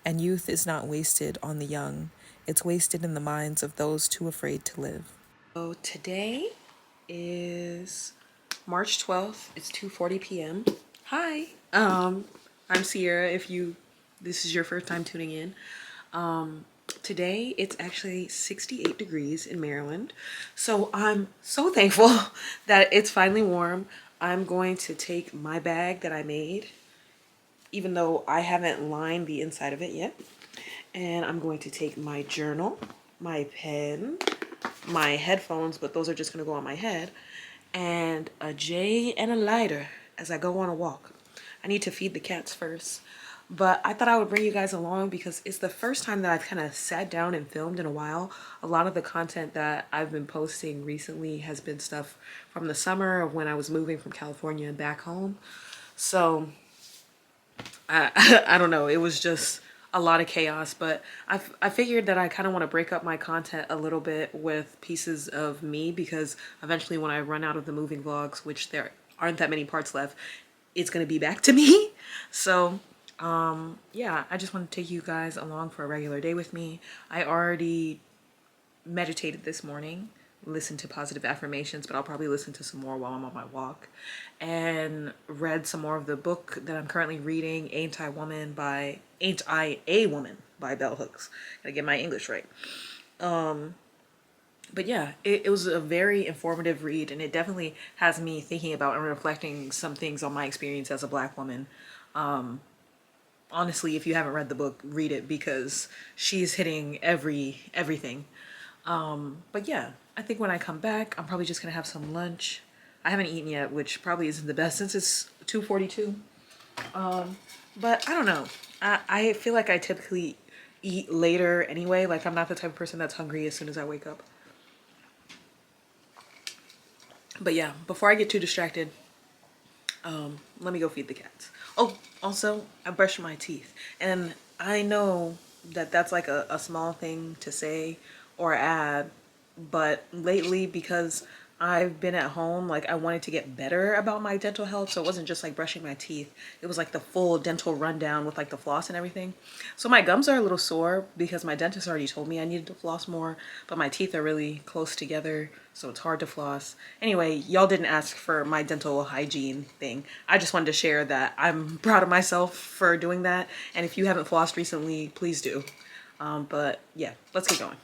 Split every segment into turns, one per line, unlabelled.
and youth is not wasted on the young. It's wasted in the minds of those too afraid to live. So today is March 12th. It's 2:40 p.m. Hi. I'm Sierra if this is your first time tuning in. Today it's actually 68 degrees in Maryland. So I'm so thankful that it's finally warm. I'm going to take my bag that I made, even though I haven't lined the inside of it yet. And I'm going to take my journal, my pen, my headphones, but those are just going to go on my head, and a J and a lighter as I go on a walk. I need to feed the cats first, but I thought I would bring you guys along because it's the first time that I've kind of sat down and filmed in a while. A lot of the content that I've been posting recently has been stuff from the summer of when I was moving from California back home. So I don't know, it was just a lot of chaos, but I figured that I kind of want to break up my content a little bit with pieces of me, because eventually when I run out of the moving vlogs, which there aren't that many parts left, it's going to be back to me. So yeah, I just want to take you guys along for a regular day with me. I already meditated this morning, listened to positive affirmations, but I'll probably listen to some more while I'm on my walk, and read some more of the book that I'm currently reading, Ain't I a Woman by Bell Hooks. Gotta get my English right. But yeah, it was a very informative read, and it definitely has me thinking about and reflecting some things on my experience as a Black woman. Honestly, if you haven't read the book, read it, because she's hitting everything. But yeah, I think when I come back, I'm probably just gonna have some lunch. I haven't eaten yet, which probably isn't the best since it's 2:42. But I don't know. I feel like I typically eat later anyway. Like, I'm not the type of person that's hungry as soon as I wake up. But yeah, before I get too distracted, let me go feed the cats. Oh, also, I brushed my teeth. And I know that that's like a small thing to say or add, but lately, because I've been at home, like, I wanted to get better about my dental health, so it wasn't just like brushing my teeth. It was like the full dental rundown with like the floss and everything. So my gums are a little sore because my dentist already told me I needed to floss more, but my teeth are really close together, so it's hard to floss. Anyway, y'all didn't ask for my dental hygiene thing. I just wanted to share that I'm proud of myself for doing that, and if you haven't flossed recently, please do. But yeah, let's get going.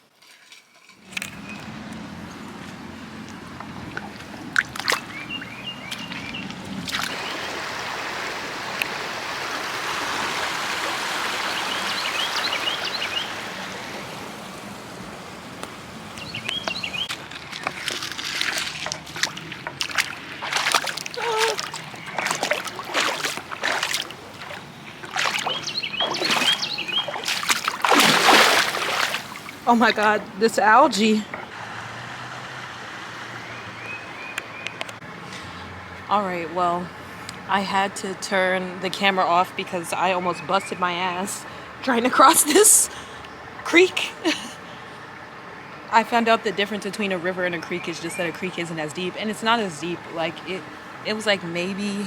Oh my God, this algae. All right, well, I had to turn the camera off because I almost busted my ass trying to cross this creek. I found out the difference between a river and a creek is just that a creek isn't as deep, and it's not as deep. Like, it was like maybe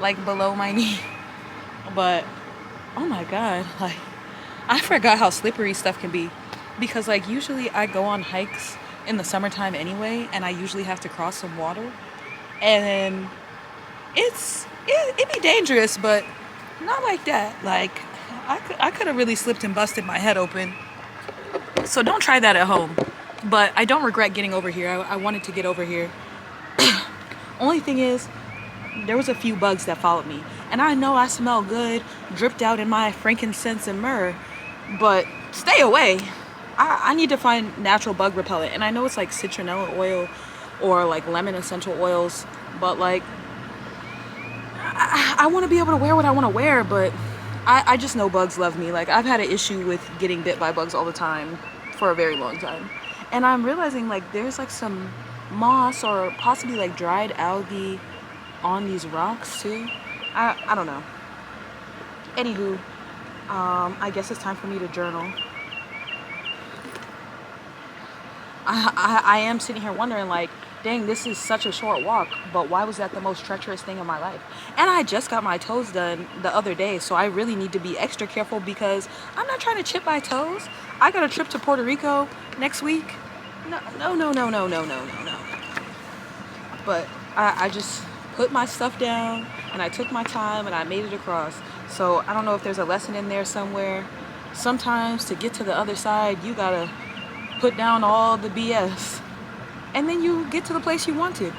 like below my knee. But oh my God, like, I forgot how slippery stuff can be, because like usually I go on hikes in the summertime anyway, and I usually have to cross some water, and it be dangerous, but not like that. Like, I could have really slipped and busted my head open. So don't try that at home. But I don't regret getting over here. I wanted to get over here. Only thing is, there was a few bugs that followed me, and I know I smell good, dripped out in my frankincense and myrrh, but stay away. I need to find natural bug repellent, and I know it's like citronella oil or like lemon essential oils, but like, I want to be able to wear what I want to wear, but I just know bugs love me. Like, I've had an issue with getting bit by bugs all the time for a very long time, and I'm realizing like there's like some moss or possibly like dried algae on these rocks too. I don't know. Anywho, I guess it's time for me to journal. I am sitting here wondering, like, dang, this is such a short walk, but why was that the most treacherous thing in my life? And I just got my toes done the other day, so I really need to be extra careful because I'm not trying to chip my toes. I got a trip to Puerto Rico next week. No, no, no, no, no, no, no, no, no. But I just put my stuff down and I took my time and I made it across. So I don't know if there's a lesson in there somewhere. Sometimes to get to the other side, you gotta put down all the BS. And then you get to the place you wanted.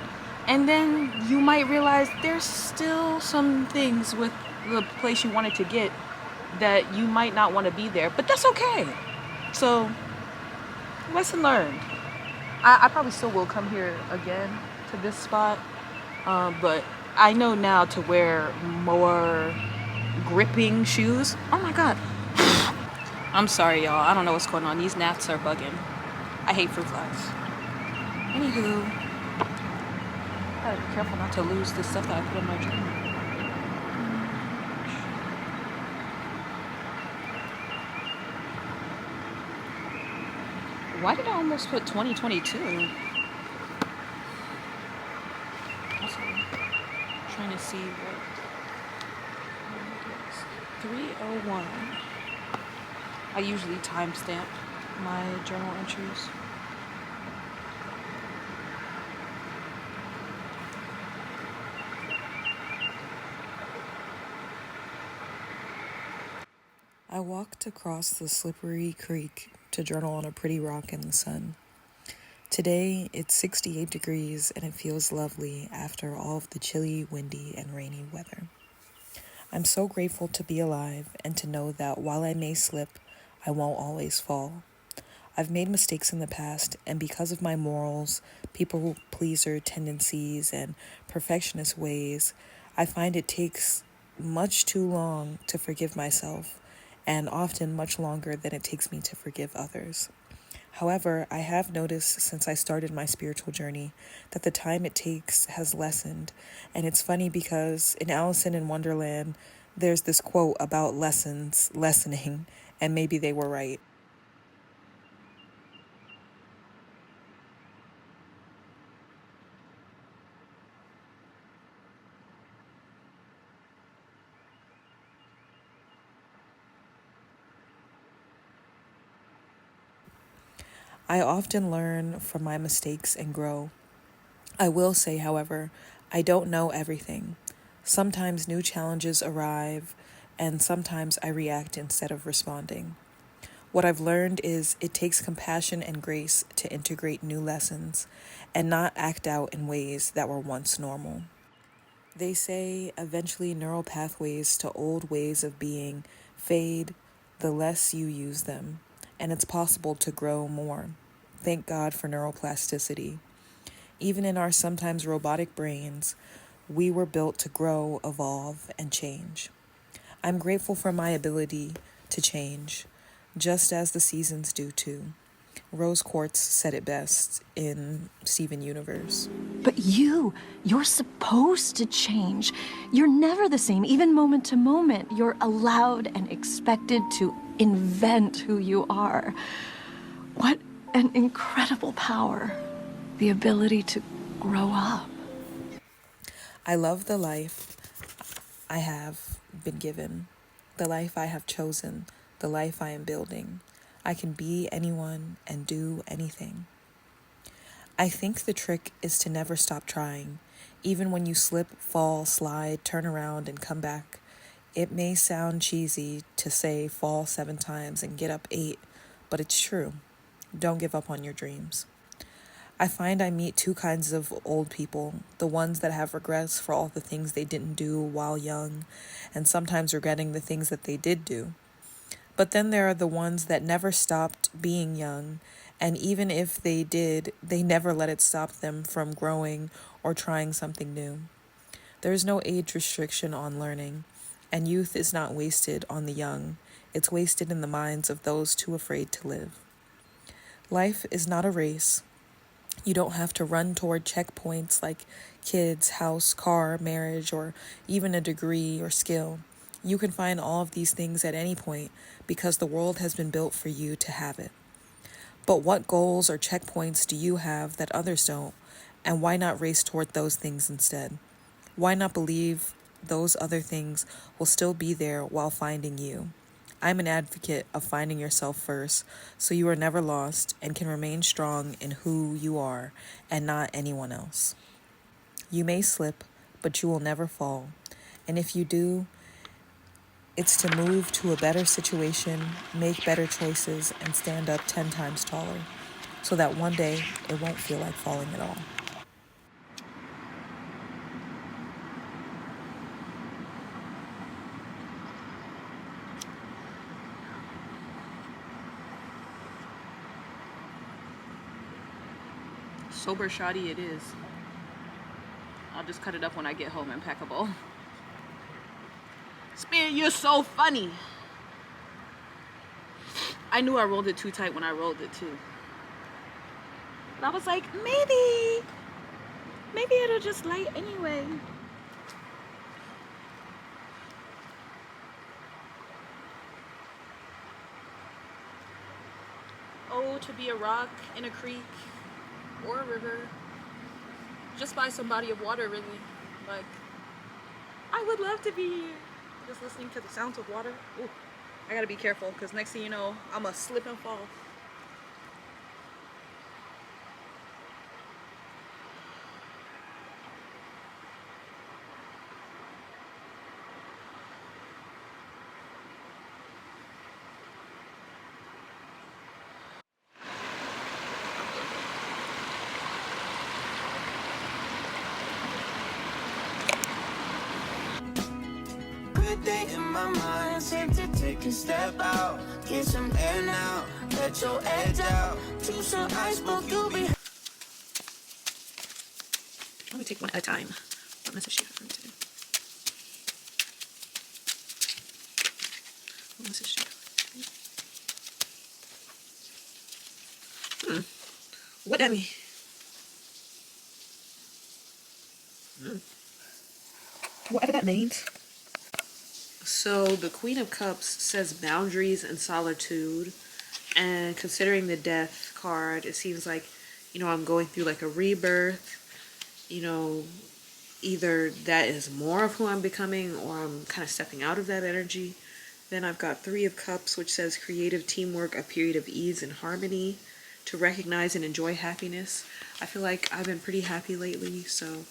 And then you might realize there's still some things with the place you wanted to get that you might not want to be there. But that's okay. So, lesson learned. I probably still will come here again to this spot. But I know now to wear more gripping shoes. Oh my God. I'm sorry, y'all. I don't know what's going on. These gnats are bugging. I hate fruit flies. Anywho, gotta be careful not to lose the stuff that I put in my journal. Why did I almost put 2022? Also, trying to see what 301. I usually timestamp my journal entries. I walked across the slippery creek to journal on a pretty rock in the sun. Today, it's 68 degrees and it feels lovely after all of the chilly, windy, and rainy weather. I'm so grateful to be alive and to know that while I may slip, I won't always fall. I've made mistakes in the past, and because of my morals, people-pleaser tendencies, and perfectionist ways, I find it takes much too long to forgive myself, and often much longer than it takes me to forgive others. However, I have noticed since I started my spiritual journey that the time it takes has lessened, and it's funny because in Alice in Wonderland, there's this quote about lessons lessening, and maybe they were right. I often learn from my mistakes and grow. I will say, however, I don't know everything. Sometimes new challenges arrive, and sometimes I react instead of responding. What I've learned is it takes compassion and grace to integrate new lessons and not act out in ways that were once normal. They say eventually neural pathways to old ways of being fade the less you use them, and it's possible to grow more. Thank God for neuroplasticity. Even in our sometimes robotic brains, we were built to grow, evolve, and change. I'm grateful for my ability to change, just as the seasons do too. Rose Quartz said it best in Steven Universe.
But you're supposed to change. You're never the same, even moment to moment. You're allowed and expected to invent who you are. What an incredible power. The ability to grow up.
I love the life I have been given, the life I have chosen, the life I am building. I can be anyone and do anything. I think the trick is to never stop trying. Even when you slip, fall, slide, turn around, and come back. It may sound cheesy to say fall 7 times and get up 8, but it's true. Don't give up on your dreams. I find I meet 2 kinds of old people, the ones that have regrets for all the things they didn't do while young, and sometimes regretting the things that they did do. But then there are the ones that never stopped being young, and even if they did, they never let it stop them from growing or trying something new. There is no age restriction on learning, and youth is not wasted on the young. It's wasted in the minds of those too afraid to live. Life is not a race. You don't have to run toward checkpoints like kids, house, car, marriage, or even a degree or skill. You can find all of these things at any point because the world has been built for you to have it. But what goals or checkpoints do you have that others don't? And why not race toward those things instead? Why not believe those other things will still be there while finding you? I'm an advocate of finding yourself first so you are never lost and can remain strong in who you are and not anyone else. You may slip, but you will never fall. And if you do, it's to move to a better situation, make better choices, and stand up 10 times taller so that one day it won't feel like falling at all.
Sober shoddy it is. I'll just cut it up when I get home, impeccable. Spear, you're so funny. I knew I rolled it too tight when I rolled it too. But I was like, maybe it'll just light anyway. Oh, to be a rock in a creek or a river, just by some body of water, really. Like, I would love to be here, just listening to the sounds of water. Ooh, I gotta be careful, because next thing you know, I'm gonna slip and fall.
Good day in my mind, seem to take a step out, get some air now, let your edge out, to some iceberg, you'll be.
Let me take one at a time. What message do you have for me today? What message do you have for me today? What that mean? Whatever that means. So the Queen of Cups says boundaries and solitude. And considering the Death card, it seems like, I'm going through like a rebirth. Either that is more of who I'm becoming or I'm kind of stepping out of that energy. Then I've got Three of Cups, which says creative teamwork, a period of ease and harmony, to recognize and enjoy happiness. I feel like I've been pretty happy lately, so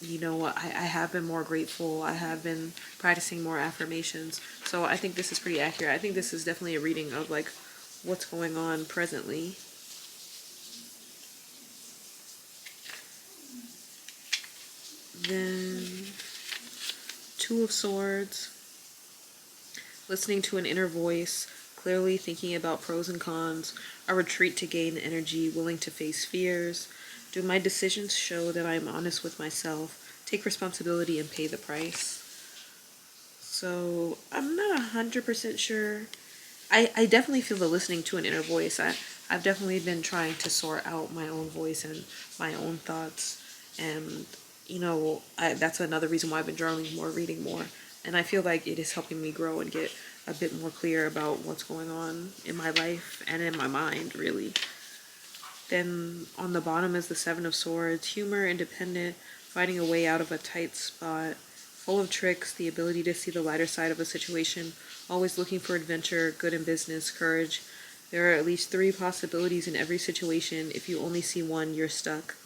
I have been more grateful. I have been practicing more affirmations. So I think this is pretty accurate. I think this is definitely a reading of like what's going on presently. Then Two of Swords, listening to an inner voice, clearly thinking about pros and cons, a retreat to gain energy, willing to face fears. Do my decisions show that I'm honest with myself, take responsibility, and pay the price? So I'm not 100% sure. I definitely feel the listening to an inner voice. I've definitely been trying to sort out my own voice and my own thoughts. And, that's another reason why I've been journaling more, reading more. And I feel like it is helping me grow and get a bit more clear about what's going on in my life and in my mind, really. Then on the bottom is the Seven of Swords, humor, independent, finding a way out of a tight spot, full of tricks, the ability to see the lighter side of a situation, always looking for adventure, good in business, courage. There are at least three possibilities in every situation. If you only see one, you're stuck.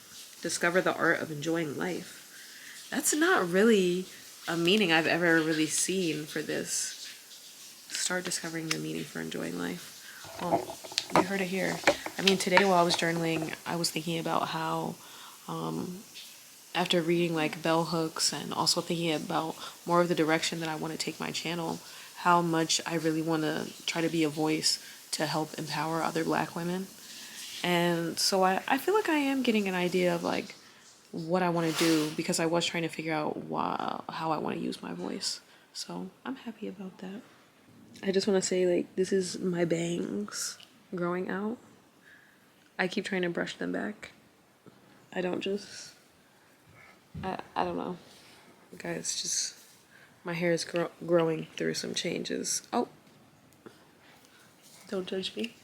Discover the art of enjoying life. That's not really a meaning I've ever really seen for this. Start discovering the meaning for enjoying life. Well, you heard it here. I mean, today while I was journaling, I was thinking about how, after reading like bell hooks and also thinking about more of the direction that I want to take my channel, how much I really want to try to be a voice to help empower other Black women. And so I feel like I am getting an idea of like what I want to do, because I was trying to figure out how I want to use my voice. So I'm happy about that. I just want to say, like, this is my bangs growing out. I keep trying to brush them back. I don't just, I don't know. Guys, just, my hair is growing through some changes. Oh, don't judge me.